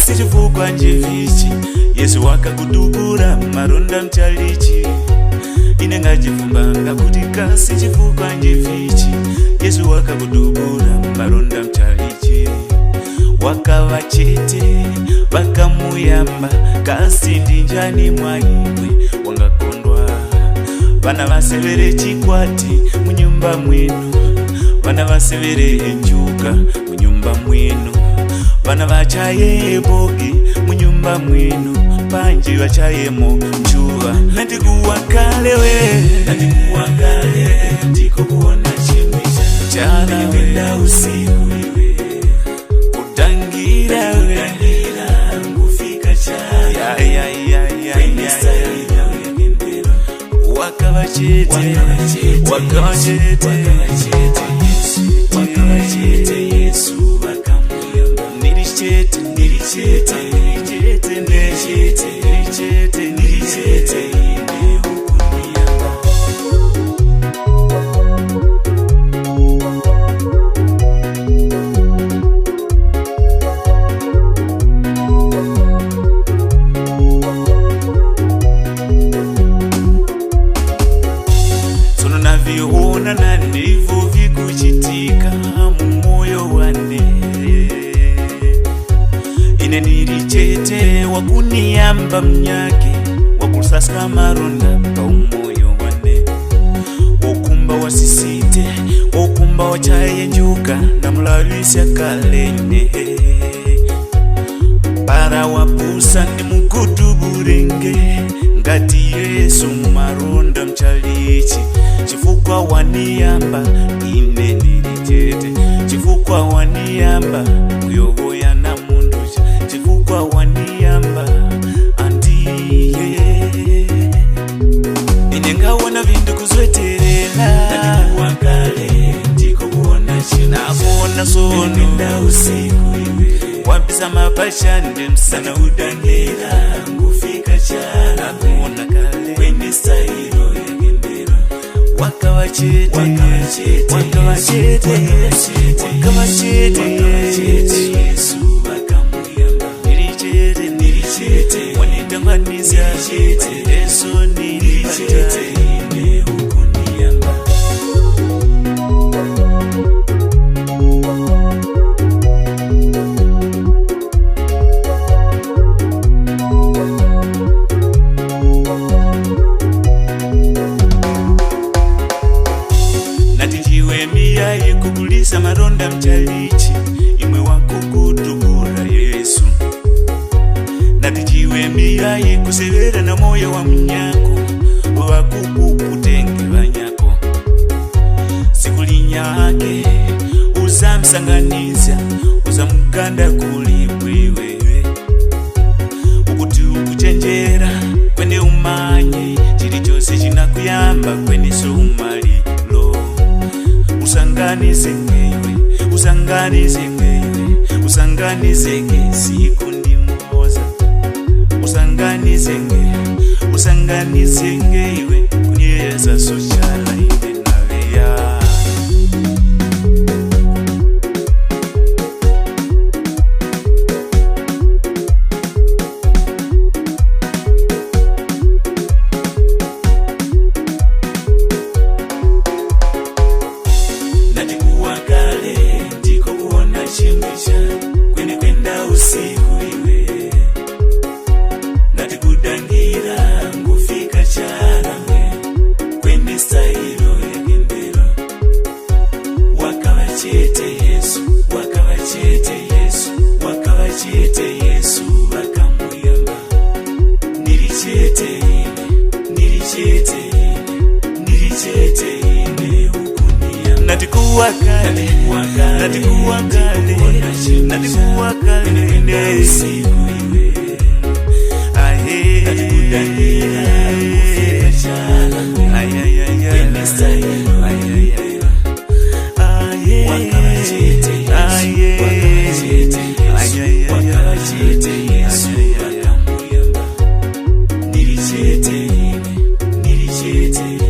kasi chifukwa njevichi Yesu wakakudubura maronda mchalichi ine ngachifumbanga kuti kasi chifukwa njevichi Yesu wakakudubura maronda mchalichi wakava chete vakamuyamba kasi ndinjani mwaimwe wangakondwa vana vasevere chikwati munyumba mwenu vana vasevere njuka munyumba mwenu vana vachaye bogi munyumba mwenu panji vachayemo njuva nandikuwakalewe ndiko kuona chimisha chana wenda usiku iwe kutangira ngufika chana wakavachete Yesu vakamuyamba nilichete ine ukuniyamba sono naviona na ndivyo vikuchitika mumoyo wane ine nilichete wakuniyamba mnyake wakusasa maronda pa umoyo wane wokumba wasisite wokumba wachaye njuka na mulawisya kalene para wapusa ni mugudu burenge ngati Yesu maronda mchalichi chifukwa waniyamba ine nilichete chifukwa waniyamba kuyoboya na munducha chifukwa waniyamba andiye ine ngawona vindu kuzweterela wakale ndiko kuona china kuona sono nda usiku iwe wapisa mapashande msana udandela ngufika chana kuona kale kwenye stailo yagendera wakavachete Yesu vakamuyamba nilichete wanitanganisa Yesu nilipata ine ukuniyamba miyaye kugulisa maronda mchalichi imwe wakukudubura Yesu natichiwe miyaye kusevera na moyo wa mnyako wakukukutenge vanyako sikulinyake uzamsanganiza uzamuganda kulibwiwe ukuti ukuchenjera kwene umanye chili chose chinakuyamba kwene soumali usanganizenge siku ndimoza usanganizenge iwe kunyeza sociala iwe naveya kwenda usiku iwe natikudangira ngufika charamwe kwenye stailo yagendera wakavachete Yesu vakamuyamba nilichete ine ukuniyamba natikuwakale kwenda usiku iwe natikudangira ngufika charamwe kwenye stailo yagendera wakavachete Yesu vakamuyamba nilichete